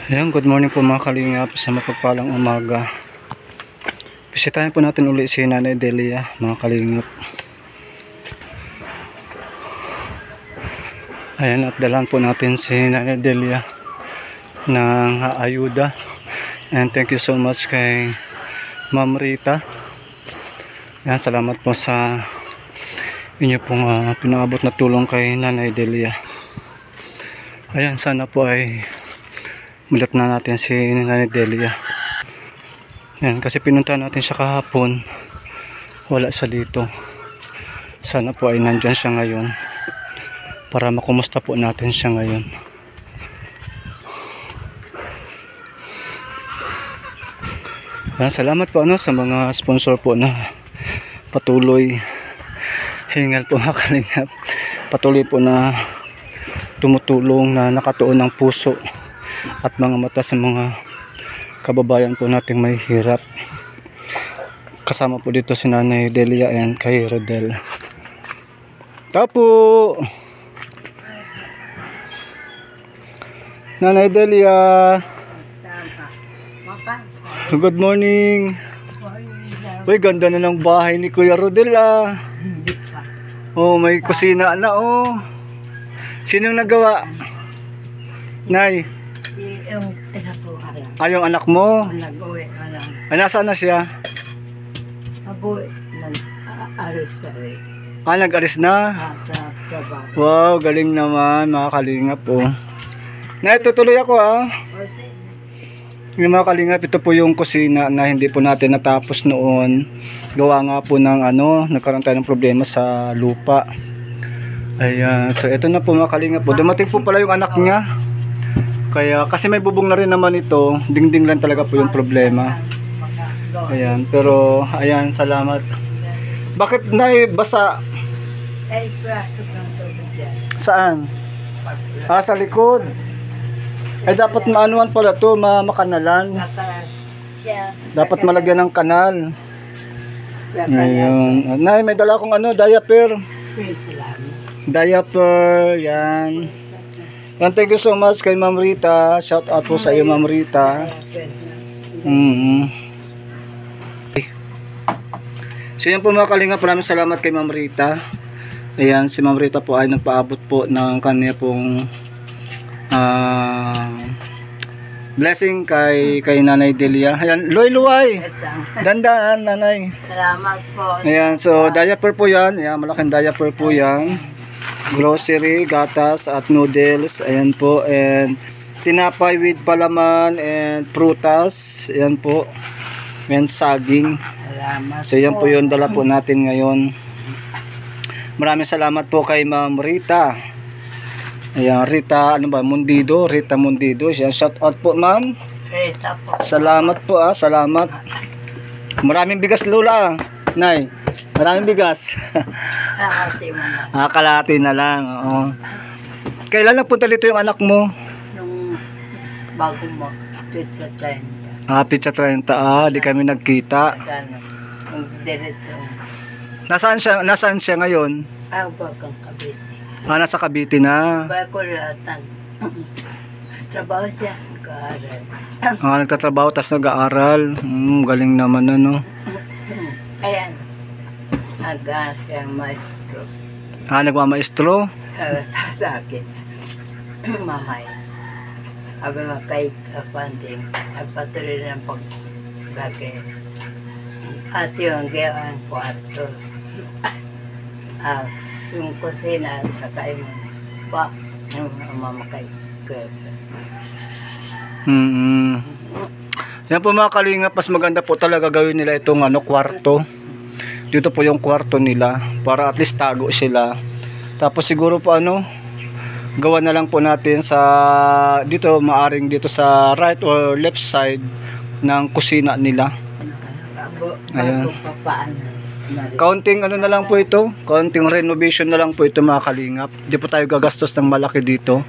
Ayan, good morning po mga kalingap sa mapagpalang umaga. Bisitahin po natin uli si Nanay Delia mga kalingap. Ayan, at dalan po natin si Nanay Delia ng ayuda. And thank you so much kay Ma'am Rita. Ayan, salamat po sa inyo pong pinabot na tulong kay Nanay Delia. Ayan, sana po ay mulat na natin si Nanay Delia. Yan, kasi pinunta natin siya kahapon, wala siya dito. Sana po ay nandyan siya ngayon para makumusta po natin siya ngayon. Yan, salamat po sa mga sponsor po na patuloy hingal po mga kalingap, patuloy po na tumutulong, na nakatuon ng puso at mga mata sa mga kababayan po nating may hirap. Kasama po dito si Nanay Delia and kay Rodel. Tapo! Nanay Delia! Good morning! Uy, ganda na ng bahay ni Kuya Rodel Oh, may kusina na Sinong nagawa? Nay? Yung isa po ka lang. Yung anak mo? Nag-uwi ka lang. Nasaan na siya? Abuwi. Nag-aris ka rin. Nag-aris na? Sa trabaho. Wow, galing naman mga kalingap Nay, tutuloy ako Yung mga kalingap, ito po yung kusina na hindi po natin natapos noon. Gawa nga po ng nagkaroon tayo ng problema sa lupa. Ayan, so ito na po mga kalingap Dumating po pala yung anak niya. Kaya, kasi may bubong na rin naman ito, dingding lang talaga po yung problema. Ayan, pero, ayan, salamat. Bakit basa? Ay, prasok ng tubig dyan. Saan? Sa likod. Ay, dapat maanuan pala to, makanalan. Siya. Dapat malagyan ng kanal. Ayun. Nay, may dala akong diaper. Diaper, yan. And thank you so much kay Ma'am Rita. Shout out po sa iyo, Ma'am Rita. So yan po mga kalingap, maraming salamat kay Ma'am Rita. Ayan, si Ma'am Rita po ay nagpaabot po ng kanya pong blessing kay Nanay Delia. Ayan, luway. Dandaan, Nanay. Salamat po. Ayan, so diaper po yan. Ayan, malaking diaper po yan. Grocery, gatas at noodles. Ayan po. And tinapay with palaman and prutas. Ayan po. And saging. Salamat. So yan po yung dala po natin ngayon. Maraming salamat po kay Ma'am Rita. Ayan, Rita, Mundido. Rita Mundido. Ayan, shout out po, Ma'am. Rita po. Salamat po, salamat. Maraming bigas, Lola. Nay, maraming bigas. Kalahati mo na. Kalahati na lang. Oo. Kailan napunta dito yung anak mo? Nung bago mo, pizza 30. Pizza 30. Di kami nagkita. Yung diretso. Nasaan siya ngayon? Bagang Cavite. Nasa Cavite na. Bago latan. Trabaho siya. Nag-aaral. Nagtatrabaho tapos nag-aaral. Galing naman Ayan. Nag-aaral siya maestro. Nagmamaestro? Sa akin. Mamay. Sabi mo kay kapanding. Nagpatuloy ng paglagay. At yung gawang kwarto. Yung kusina sa kayo pa. Yung mamakay. Yan po mga kalingap, mas maganda po talaga gawin nila itong kwarto. Dito po yung kwarto nila para at least tago sila. Tapos siguro po gawa na lang po natin sa dito, maaring dito sa right or left side ng kusina nila. Ayan. Counting na lang po ito, counting renovation na lang po ito mga kalingap. Hindi po tayo gagastos ng malaki dito.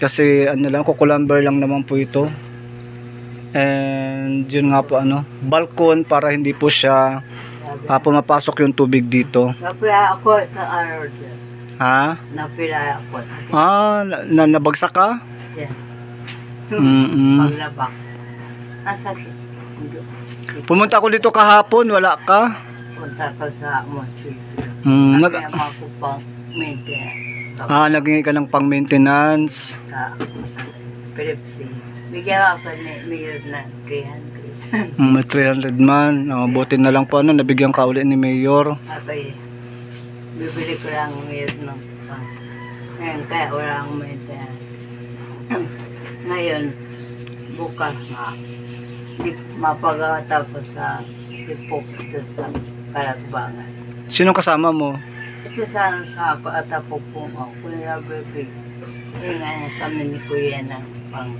Kasi kukulamber lang naman po ito. And yun nga po balkon para hindi po siya pumapasok yung tubig dito. Napila ako sa araw. Ha? Napila ako sa Nabagsak ka? Yeah. Paglabak. Asa Pumunta ako dito kahapon, wala ka? punta ko sa munisipyo. Nag Kaya ako pang maintenance naging ka ng pang-maintenance. sa Philipsi. Bigyan ako ni Mayor na 300. May 300 man. Buti na lang po nabigyan ka ulit ni Mayor. Sabi, bibili ko lang Mayor ng pang. Ngayon, kaya wala akong maintenance. Ngayon, bukas nga, di mapagawa tapos sa sipok ito sa Kalagbangan. Sinong kasama mo? Ito sana sa ako at ako po ako. Kuya Bebe, ngayon kami ni Kuya ng pang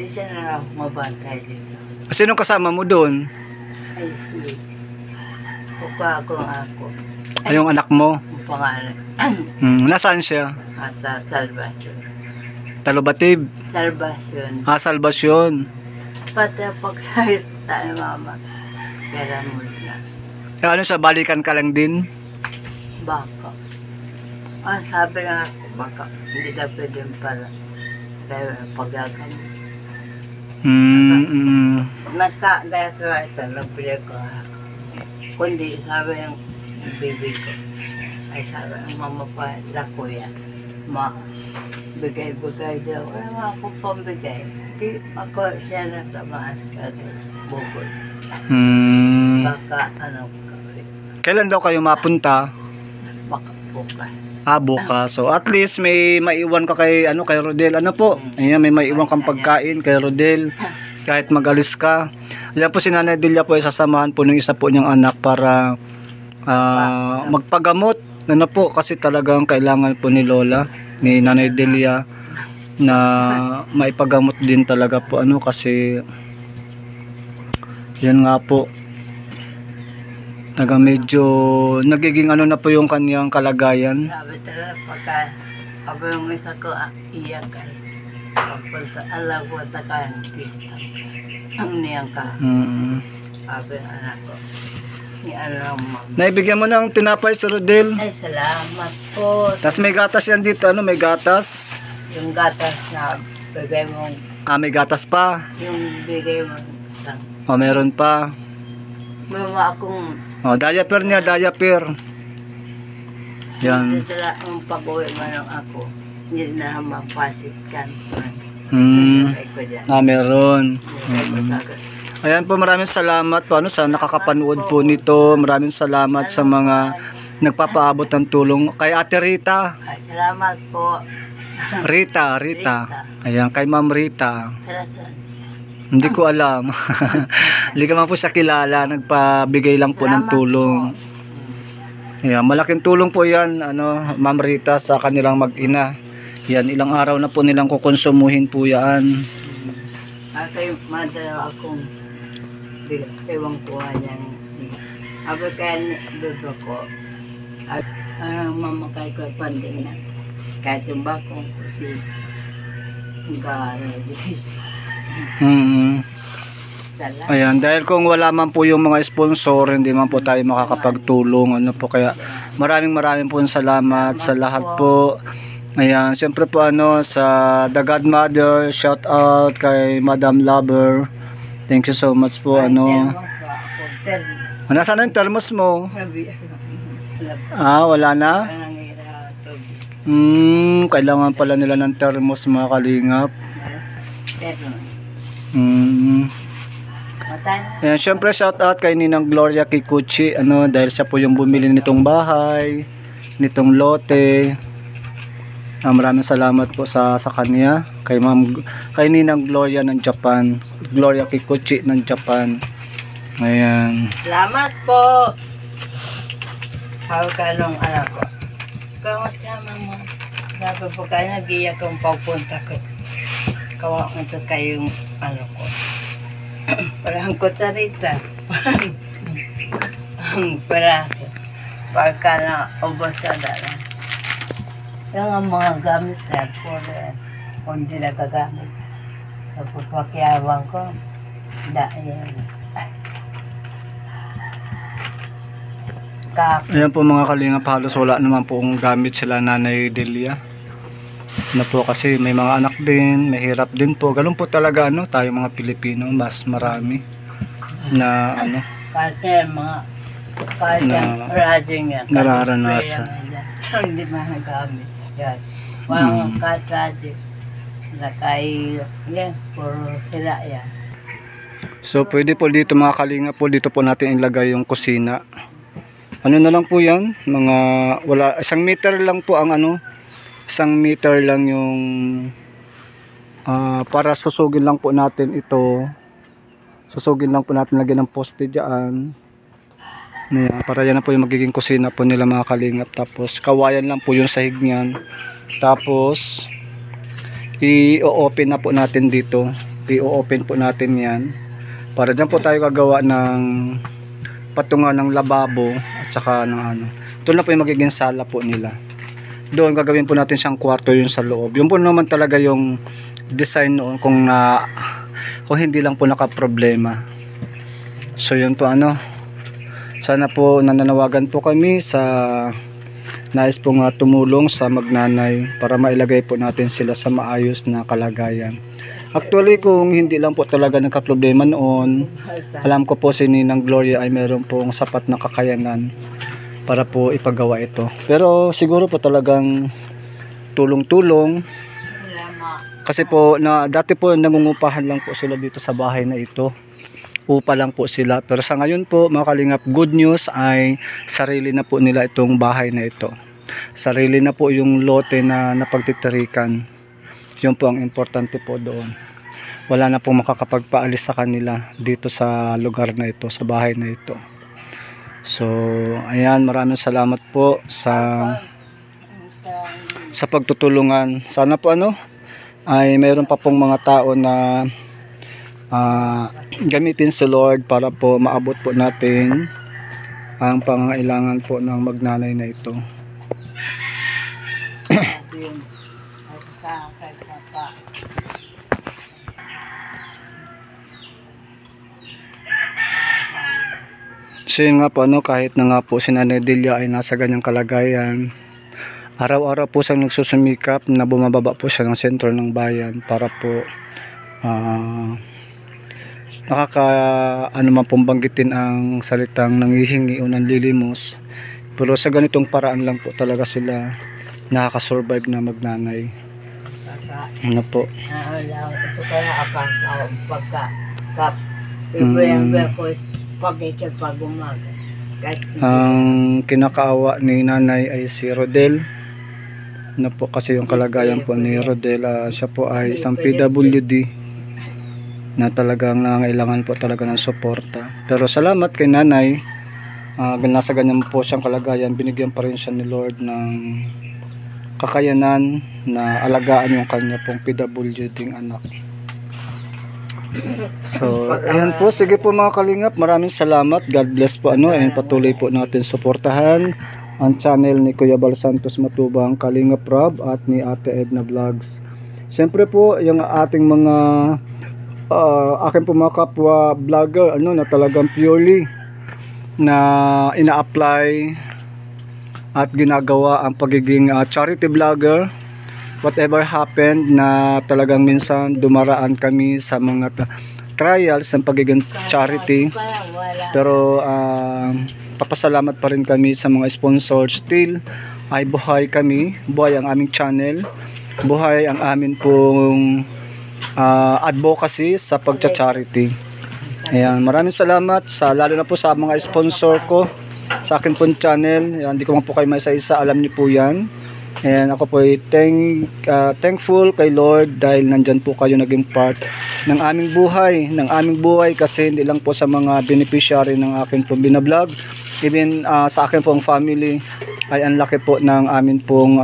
di siya na lang mabantay dito. Sinong kasama mo doon? Ay, sige. Kuka ako ako. Yung anak mo? Ang pangalan. Nasaan siya? Sa Salvation. Talubatib? Salvation. Salvasyon. Pati pagkahit tayo mama. Kaya mo na. Ano siya, balikan ka lang din? Baka. Sabi na ako, baka hindi na pwede pala. Kaya paggagamit. Nagkagaya ko ito, nabili ko. Kundi sabi ng baby ko, ay sabi ng mama pa, la kuya, bigay-bigay daw. Wala nga ako pambigay. Di ako siya na tamaan kagay, bukod. Baka Kailan daw kayo mapunta? baka bukas. Bukas. So at least may maiwan ka kay kay Rodel. Ano po? Ayan, may maiwan kang pagkain kay Rodel. Kahit mag-alis ka. Ayan po si Nanay Delia po ay sasamahan po ng isa po niyang anak para magpagamot. Ano po kasi talagang kailangan po ni Lola, ni Nanay Delia na maipagamot din talaga po kasi yan nga po. Medyo nagiging na po yung kanyang kalagayan. Sabi talaga pagka sabi yung isa ko iyak ay pagpunta alam ko takang pista ang niyang ka sabi anak ko ni alam mo Naibigyan mo ng tinapay sa Rodel. ay salamat po. Tapos may gatas yan dito. May gatas? Yung gatas na bigay mo May gatas pa. yung bigay mo Meron pa. mama akong Diaper niya, diaper. Yan. hindi sila ang pag-uwi mo ng ako hindi na mapasit kan ay ko dyan Meron. ay ko sagot. Ayan po, maraming salamat po sa nakakapanood po nito. Maraming salamat sa mga nagpapaabot ng tulong. Kay Ate Rita. Ay, salamat po. Rita. Ayan, kay Ma'am Rita. Salamat. Hindi ko alam. Hindi ka man po siya kilala. Nagpabigay lang po ng tulong. Ayan, malaking tulong po yan, Ma'am Rita, sa kanilang mag-ina. Yan, ilang araw na po nilang kukonsumuhin po yan. Kay madala akong ewan kuha niyang sabi kaya dito ko mamakay ko panding na kahit yung bakong kasi Ayan, dahil kung wala man po yung mga sponsor, hindi man po tayo makakapagtulong. Kaya maraming po salamat sa lahat po. Ayan, siyempre po sa The Godmother, shout out kay Madam Lover. Thank you so much po. Nasaan na yung thermos mo? Wala na? Kailangan pala nila ng thermos, mga kalingap. Ayan, syempre shout out kay Ninang Gloria Kikuchi dahil siya po yung bumili nitong bahay, nitong lote. Maraming salamat po sa kanya, kay Ninang Gloria ng Japan, Gloria Kikuchi ng Japan. Ayan. Salamat po. Pagkalong anak ko. Kamas ka mama. Sabi po kaya nagiyak kong pagpunta ko. Kawa ito kayong ko. Parang kutsarita. Ang peraso. Pagka na ubos sa dala. Yung mga gamit na kung hindi nagagamit. Tapos pakiawang ko. Dahil. Ayan po mga kalingap, halos wala naman po kung gamit sila Nanay Delia. Na po kasi may mga anak din, mahirap din po. Ganun po talaga tayo mga Pilipino, mas marami na kahit Na yung radyo nga, nararanasan. hindi magamit yan. Mga kahit radyo, yan, puro sila yan. So pwede po dito mga kalinga po, dito po natin ilagay yung kusina. Ano na lang po yan, mga wala, 1 meter lang po ang 1 meter lang yung para susugin lang po natin ito. Susugin lang po natin, lagyan ng poste dyan. Ayan, para yan na po yung magiging kusina po nila mga kalingap. Tapos kawayan lang po yung sahig niyan. Tapos i-open na po natin dito. I-open po natin yan. Para dyan po tayo gagawa ng patungan ng lababo at saka ng ito na po yung magiging sala po nila. Doon gagawin po natin siyang kwarto yung sa loob. Yun po naman talaga yung design noon kung hindi lang po nakaproblema. So yun po sana po nananawagan po kami sa nais po nga tumulong sa magnanay para mailagay po natin sila sa maayos na kalagayan. Actually kung hindi lang po talaga nagka-problema noon, alam ko po si Ninang Gloria ay meron pong sapat na kakayanan para po ipagawa ito. Pero siguro po talagang tulong-tulong. Kasi po dati po nangungupahan lang po sila dito sa bahay na ito. Upa lang po sila. Pero sa ngayon po mga kalingap, good news ay sarili na po nila itong bahay na ito. Sarili na po yung lote na napagtitirikan. Yun po ang importante po doon. Wala na po makakapagpaalis sa kanila dito sa lugar na ito, sa bahay na ito. So ayan, maraming salamat po sa pagtutulungan. Sana po ay mayroon pa pong mga tao na gamitin si Lord para po maabot po natin ang pangangailangan po ng magnanay na ito. So yun nga po kahit na nga po si Nanay Delia ay nasa ganyang kalagayan, araw-araw po siyang nagsusumikap na bumababa po siya ng sentro ng bayan para po man pong banggitin ang salitang nangihingi o nanlilimos. Pero sa ganitong paraan lang po talaga sila nakakasurvive na magnanay. Ano po? Ito kaya ako pagka ibayang ko pag umaga. Ang kinakaawa ni nanay ay si Rodel. Ano po kasi yung kalagayan po ni Rodel, siya po ay isang PWD na talagang nangailangan po talaga ng suporta. Pero salamat kay nanay, nasa ganyan po siyang kalagayan, binigyan pa rin siya ni Lord ng kakayanan na alagaan yung kanya pong PWD anak. So ayan po, sige po mga kalingap, maraming salamat, God bless po and patuloy po natin suportahan ang channel ni Kuya Bal Santos Matubang, Kalingap Rob at ni Ate Edna Vlogs. Siyempre po yung ating mga akin po mga kapwa vlogger na talagang purely na ina-apply at ginagawa ang pagiging charity vlogger. Whatever happened na talagang minsan dumaraan kami sa mga trials ng pagiging charity, pero papasalamat pa rin kami sa mga sponsors. Still ay buhay kami, buhay ang aming channel, buhay ang amin pong advocacy sa pagcha-charity. Ayan, maraming salamat lalo na po sa mga sponsor ko sa akin pong channel. Ayan, hindi ko man po kayo maisa-isa, alam niyo po yan. And ako po ay thankful kay Lord dahil nandyan po kayo naging part ng aming buhay, kasi hindi lang po sa mga beneficiary ng akin pong binablog, even sa akin pong family ay ang laki po ng amin pong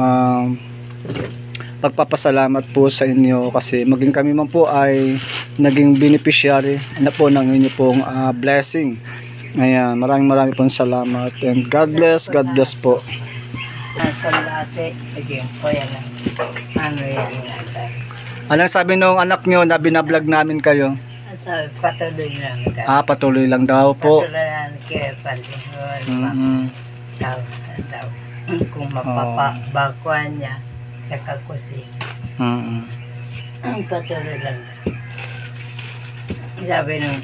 pagpapasalamat po sa inyo, kasi maging kami man po ay naging beneficiary po ng inyo pong blessing. Ayan, maraming pong salamat and God bless po. Sa dati, again, ko yan lang. Yan natin. Anong sabi nung anak nyo na binablog namin kayo? Sabi, patuloy lang ka. Patuloy lang daw po. Patuloy lang kaya daw. Kung mapapabakuan niya, Saka kusina. Mm. Ang patuloy lang. Sabi nung,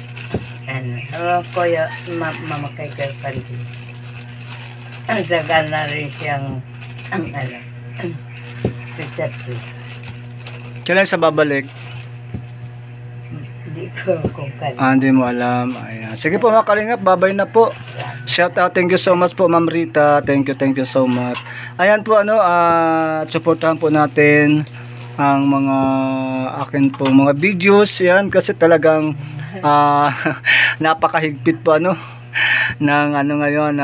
kuya, mamakay kayo pandi. Ang sagal na rin siyang, Richard Chris. Kailan sa babalik? Hindi ko kung kanya. Hindi mo alam. Ayan. Sige po mga kalingap, babay na po. Shout out, thank you so much po Ma'am Rita. Thank you so much. Ayan po supportahan po natin ang mga akin po mga videos yan kasi talagang napakahigpit po ng ngayon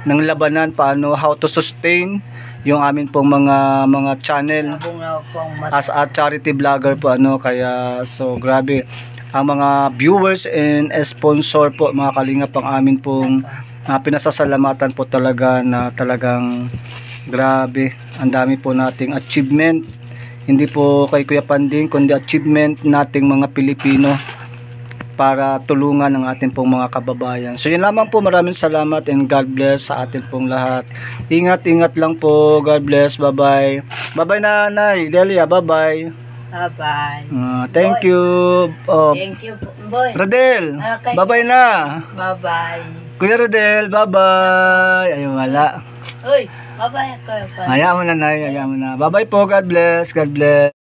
ng labanan paano how to sustain yung amin pong mga channel Nabungaw kong mata. as a charity vlogger po kaya so grabe ang mga viewers and sponsor po mga kalingap ang amin pong pinasasalamatan po talaga na talagang grabe ang dami po nating achievement hindi po kay Kuya Panding kundi achievement nating mga Pilipino para tulungan ang ating pong mga kababayan. So yun lamang po, maraming salamat and God bless sa atin pong lahat. Ingat lang po. God bless. Bye-bye. Bye-bye Nanay Delia. Bye-bye. Bye-bye. Thank you. Thank you, boy. Rodel, Okay. bye-bye na. Bye-bye. Kuya Rodel, bye-bye. Ayun, wala. Uy, bye-bye ako. Hayaan mo na, Nay. Hayaan mo na. Bye-bye po. God bless. God bless.